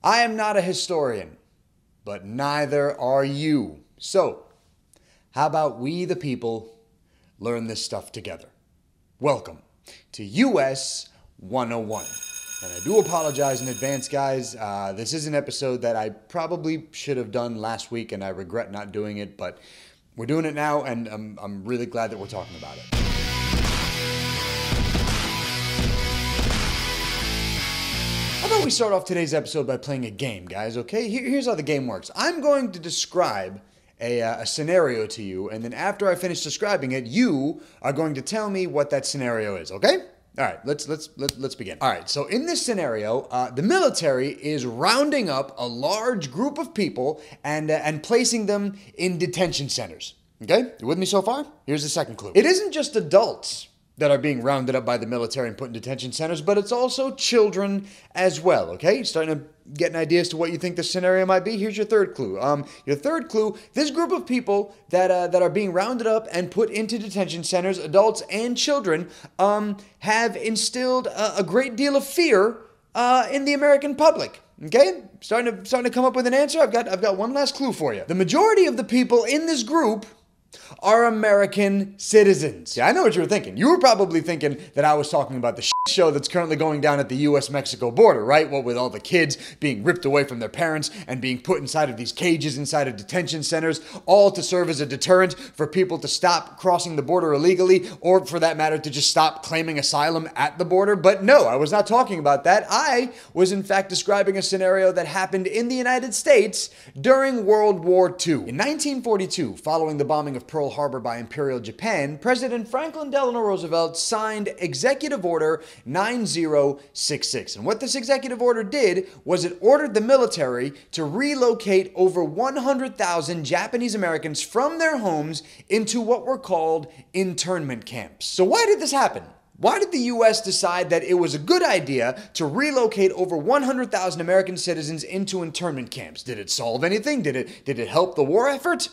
I am not a historian, but neither are you. So, how about we the people learn this stuff together? Welcome to US 101. And I do apologize in advance, guys. This is an episode that I probably should have done last week, and I regret not doing it, but we're doing it now, and I'm really glad that we're talking about it. How about we start off today's episode by playing a game, guys, okay? Here's how the game works. I'm going to describe a scenario to you, and then after I finish describing it, you are going to tell me what that scenario is, okay? All right, let's begin. All right, so in this scenario, the military is rounding up a large group of people and placing them in detention centers. Okay, you with me so far? Here's the second clue. It isn't just adults that are being rounded up by the military and put in detention centers, but it's also children as well, okay? Starting to get an idea as to what you think the scenario might be. Here's your third clue. Your third clue, this group of people that are being rounded up and put into detention centers, adults and children, have instilled a great deal of fear in the American public. Okay? Starting to come up with an answer. I've got one last clue for you. The majority of the people in this group are American citizens. Yeah, I know what you were thinking. You were probably thinking that I was talking about the show that's currently going down at the U.S.-Mexico border, right? What with all the kids being ripped away from their parents and being put inside of these cages inside of detention centers, all to serve as a deterrent for people to stop crossing the border illegally, or for that matter, to just stop claiming asylum at the border. But no, I was not talking about that. I was in fact describing a scenario that happened in the United States during World War II. In 1942, following the bombing of Pearl Harbor by Imperial Japan, President Franklin Delano Roosevelt signed Executive Order 9066. And what this executive order did was it ordered the military to relocate over 100,000 Japanese Americans from their homes into what were called internment camps. So why did this happen? Why did the U.S. decide that it was a good idea to relocate over 100,000 American citizens into internment camps? Did it solve anything? Did it help the war effort?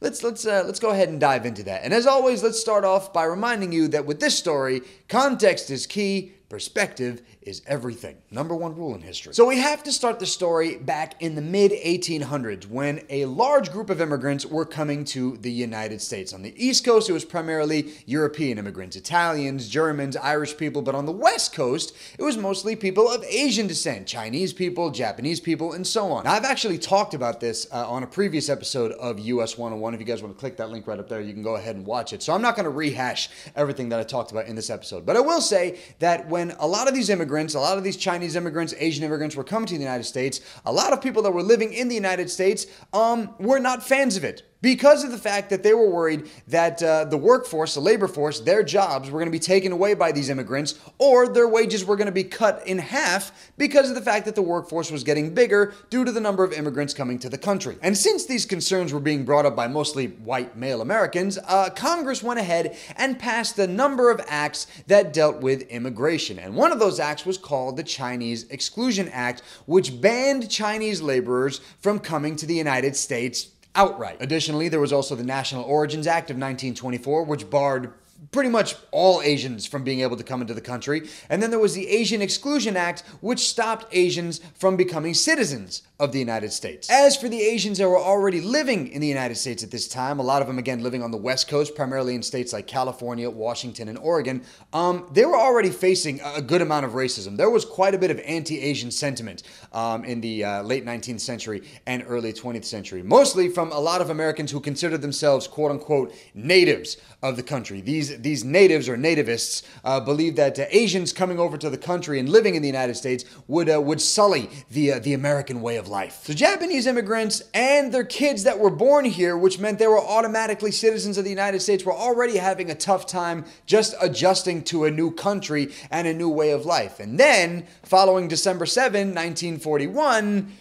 Let's go ahead and dive into that. And as always, let's start off by reminding you that with this story, context is key, perspective is everything. Number one rule in history. So we have to start the story back in the mid-1800s when a large group of immigrants were coming to the United States. On the East Coast, it was primarily European immigrants, Italians, Germans, Irish people, but on the West Coast, it was mostly people of Asian descent, Chinese people, Japanese people, and so on. Now, I've actually talked about this on a previous episode of US 101. If you guys want to click that link right up there, you can go ahead and watch it. So I'm not going to rehash everything that I talked about in this episode, but I will say that when a lot of these immigrants, a lot of these Chinese immigrants, Asian immigrants were coming to the United States, a lot of people that were living in the United States were not fans of it, because of the fact that they were worried that the workforce, the labor force, their jobs were going to be taken away by these immigrants, or their wages were going to be cut in half because of the fact that the workforce was getting bigger due to the number of immigrants coming to the country. And since these concerns were being brought up by mostly white male Americans, Congress went ahead and passed a number of acts that dealt with immigration. And one of those acts was called the Chinese Exclusion Act, which banned Chinese laborers from coming to the United States outright. Additionally, there was also the National Origins Act of 1924, which barred pretty much all Asians from being able to come into the country. And then there was the Asian Exclusion Act, which stopped Asians from becoming citizens of the United States. As for the Asians that were already living in the United States at this time, a lot of them, again, living on the West Coast, primarily in states like California, Washington, and Oregon, they were already facing a good amount of racism. There was quite a bit of anti-Asian sentiment in the late 19th century and early 20th century, mostly from a lot of Americans who considered themselves, quote-unquote, natives of the country. These natives or nativists believed that Asians coming over to the country and living in the United States would sully the American way of life. So Japanese immigrants and their kids that were born here, which meant they were automatically citizens of the United States, were already having a tough time just adjusting to a new country and a new way of life. And then, following December 7, 1941,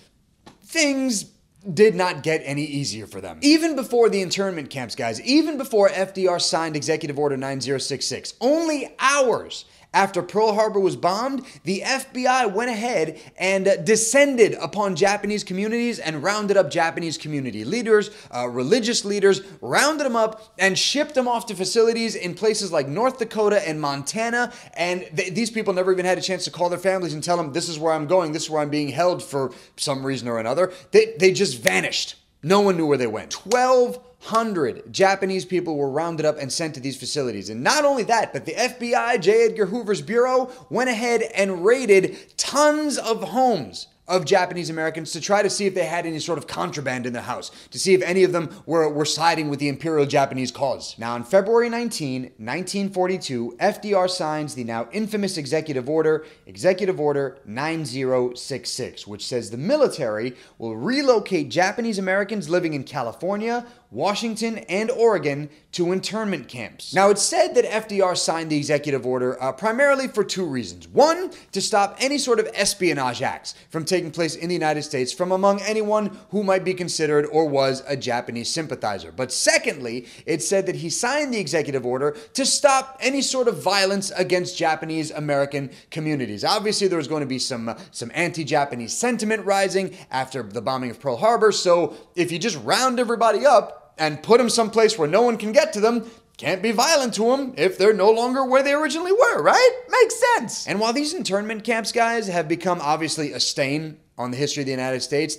things did not get any easier for them. Even before the internment camps, guys, even before FDR signed Executive Order 9066, only hours After Pearl Harbor was bombed, the FBI went ahead and descended upon Japanese communities and rounded up Japanese community leaders, religious leaders, rounded them up and shipped them off to facilities in places like North Dakota and Montana. And these people never even had a chance to call their families and tell them, this is where I'm going, this is where I'm being held for some reason or another. They just vanished. No one knew where they went. 1,200 Japanese people were rounded up and sent to these facilities. And not only that, but the FBI, J. Edgar Hoover's bureau, went ahead and raided tons of homes of Japanese Americans to try to see if they had any sort of contraband in their house, to see if any of them were siding with the Imperial Japanese cause. Now, on February 19, 1942, FDR signs the now infamous Executive Order 9066, which says the military will relocate Japanese Americans living in California, Washington, and Oregon to internment camps. Now, it's said that FDR signed the executive order primarily for two reasons. One, to stop any sort of espionage acts from taking place in the United States from among anyone who might be considered or was a Japanese sympathizer. But secondly, it said that he signed the executive order to stop any sort of violence against Japanese American communities. Obviously, there was going to be some anti-Japanese sentiment rising after the bombing of Pearl Harbor, so if you just round everybody up and put them someplace where no one can get to them, can't be violent to them if they're no longer where they originally were, right? Makes sense. And while these internment camps, guys, have become obviously a stain on the history of the United States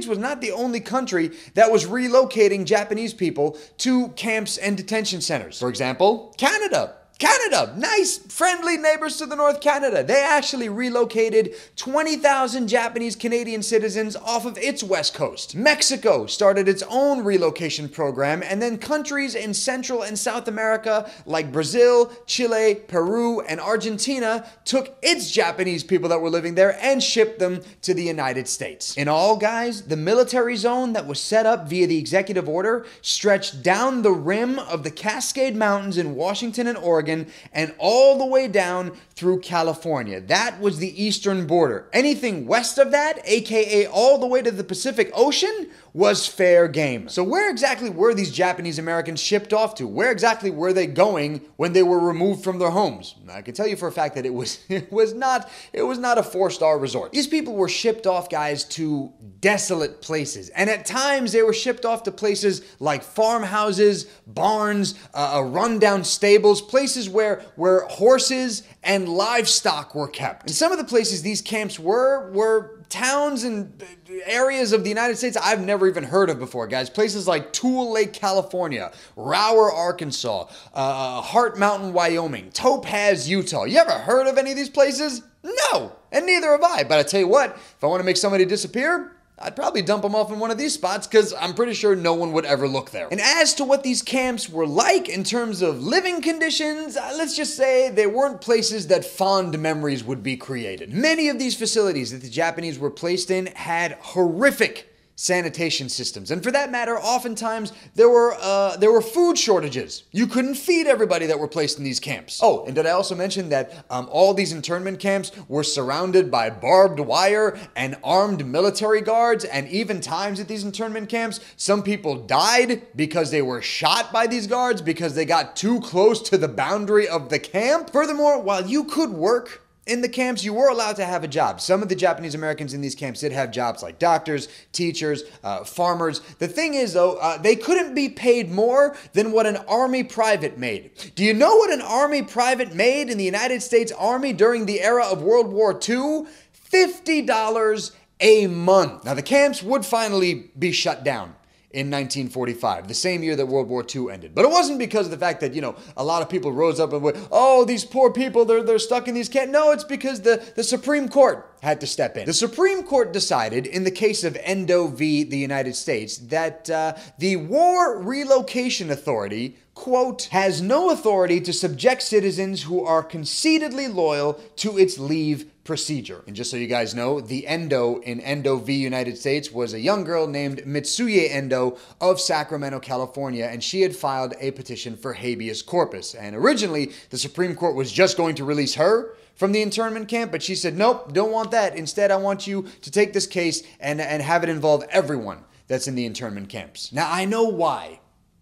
was not the only country that was relocating Japanese people to camps and detention centers. For example, Canada, nice, friendly neighbors to the North Canada. They actually relocated 20,000 Japanese Canadian citizens off of its west coast. Mexico started its own relocation program, and then countries in Central and South America like Brazil, Chile, Peru, and Argentina took its Japanese people that were living there and shipped them to the United States. In all, guys, the military zone that was set up via the executive order stretched down the rim of the Cascade Mountains in Washington and Oregon and all the way down through California. That was the eastern border. Anything west of that, aka all the way to the Pacific Ocean, was fair game. So where exactly were these Japanese Americans shipped off to? Where exactly were they going when they were removed from their homes? I can tell you for a fact that it was not a 4-star resort. These people were shipped off, guys, to desolate places. And at times they were shipped off to places like farmhouses, barns, rundown stables, places where horses and livestock were kept. And some of the places these camps were towns and areas of the United States I've never even heard of before, guys. Places like Tule Lake, California, Rower, Arkansas, Hart Mountain, Wyoming, Topaz, Utah. You ever heard of any of these places? No, and neither have I. But I tell you what, if I want to make somebody disappear, I'd probably dump them off in one of these spots because I'm pretty sure no one would ever look there. And as to what these camps were like in terms of living conditions, let's just say they weren't places that fond memories would be created. Many of these facilities that the Japanese were placed in had horrific sanitation systems. And for that matter, oftentimes there were food shortages. You couldn't feed everybody that were placed in these camps. Oh, and did I also mention that all these internment camps were surrounded by barbed wire and armed military guards, and even times at these internment camps, some people died because they were shot by these guards because they got too close to the boundary of the camp. Furthermore, while you could work in the camps, you were allowed to have a job. Some of the Japanese Americans in these camps did have jobs like doctors, teachers, farmers. The thing is, though, they couldn't be paid more than what an Army private made. Do you know what an Army private made in the United States Army during the era of World War II? $50 a month. Now, the camps would finally be shut down in 1945, the same year that World War II ended. But it wasn't because of the fact that, a lot of people rose up and went, oh, these poor people, they're stuck in these camps. No, it's because the Supreme Court had to step in. The Supreme Court decided, in the case of Endo v. the United States, that the War Relocation Authority, quote, has no authority to subject citizens who are conceitedly loyal to its leave procedure. And just so you guys know, the Endo in Endo v. United States was a young girl named Mitsuye Endo of Sacramento, California, and she had filed a petition for habeas corpus. And originally, the Supreme Court was just going to release her from the internment camp, but she said, nope, don't want that. Instead, I want you to take this case and have it involve everyone that's in the internment camps. Now, I know why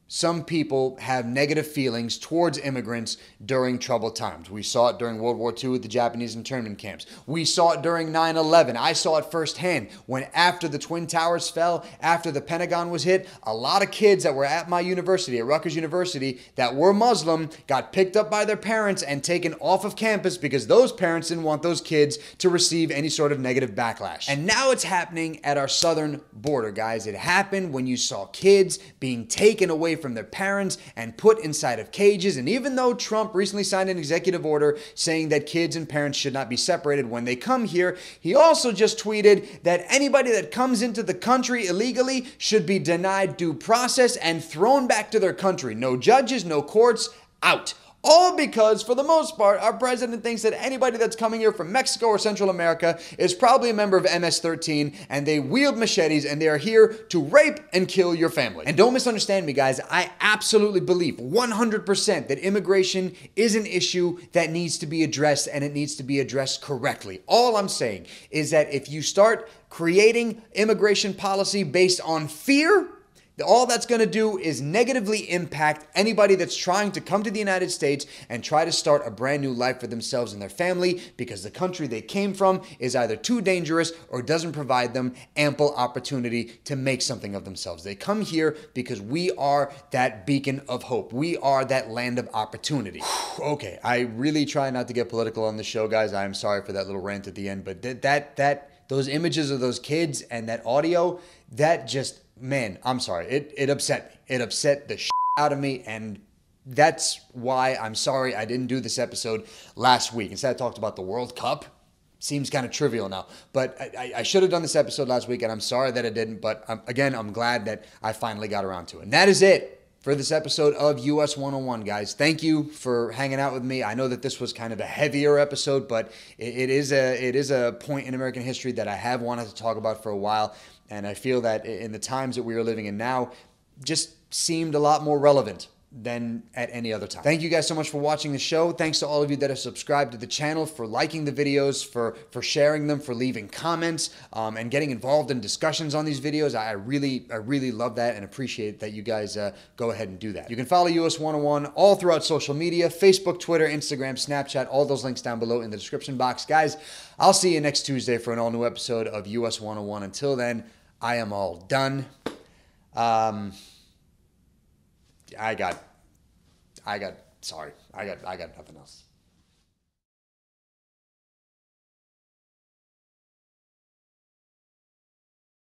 some people have negative feelings towards immigrants during troubled times. We saw it during World War II with the Japanese Internment Camps. We saw it during 9/11. I saw it firsthand when after the Twin Towers fell, after the Pentagon was hit, a lot of kids that were at my university, at Rutgers University, that were Muslim got picked up by their parents and taken off of campus because those parents didn't want those kids to receive any sort of negative backlash. And now it's happening at our southern border, guys. It happened when you saw kids being taken away from their parents and put inside of cages. And even though Trump recently signed an executive order saying that kids and parents should not be separated when they come here, he also just tweeted that anybody that comes into the country illegally should be denied due process and thrown back to their country. No judges, no courts, out. All because, for the most part, our president thinks that anybody that's coming here from Mexico or Central America is probably a member of MS-13, and they wield machetes, and they are here to rape and kill your family. And don't misunderstand me, guys. I absolutely believe 100% that immigration is an issue that needs to be addressed, and it needs to be addressed correctly. All I'm saying is that if you start creating immigration policy based on fear, all that's going to do is negatively impact anybody that's trying to come to the United States and try to start a brand new life for themselves and their family, because the country they came from is either too dangerous or doesn't provide them ample opportunity to make something of themselves. They come here because we are that beacon of hope. We are that land of opportunity. Okay, I really try not to get political on the show, guys. I'm sorry for that little rant at the end, but those images of those kids and that audio, that just... man, I'm sorry. It upset me. It upset the shit out of me, and that's why I'm sorry I didn't do this episode last week. Instead, I talked about the World Cup. Seems kind of trivial now, but I should have done this episode last week, and I'm sorry that I didn't, but again, I'm glad that I finally got around to it. And that is it for this episode of US 101, guys. Thank you for hanging out with me. I know that this was kind of a heavier episode, but it is a point in American history that I have wanted to talk about for a while. And I feel that in the times that we are living in now, just seemed a lot more relevant than at any other time. Thank you guys so much for watching the show. Thanks to all of you that have subscribed to the channel, for liking the videos, for sharing them, for leaving comments, and getting involved in discussions on these videos. I really love that and appreciate that you guys go ahead and do that. You can follow US 101 all throughout social media: Facebook, Twitter, Instagram, Snapchat, all those links down below in the description box. Guys, I'll see you next Tuesday for an all-new episode of US 101. Until then, I am all done. I got nothing else.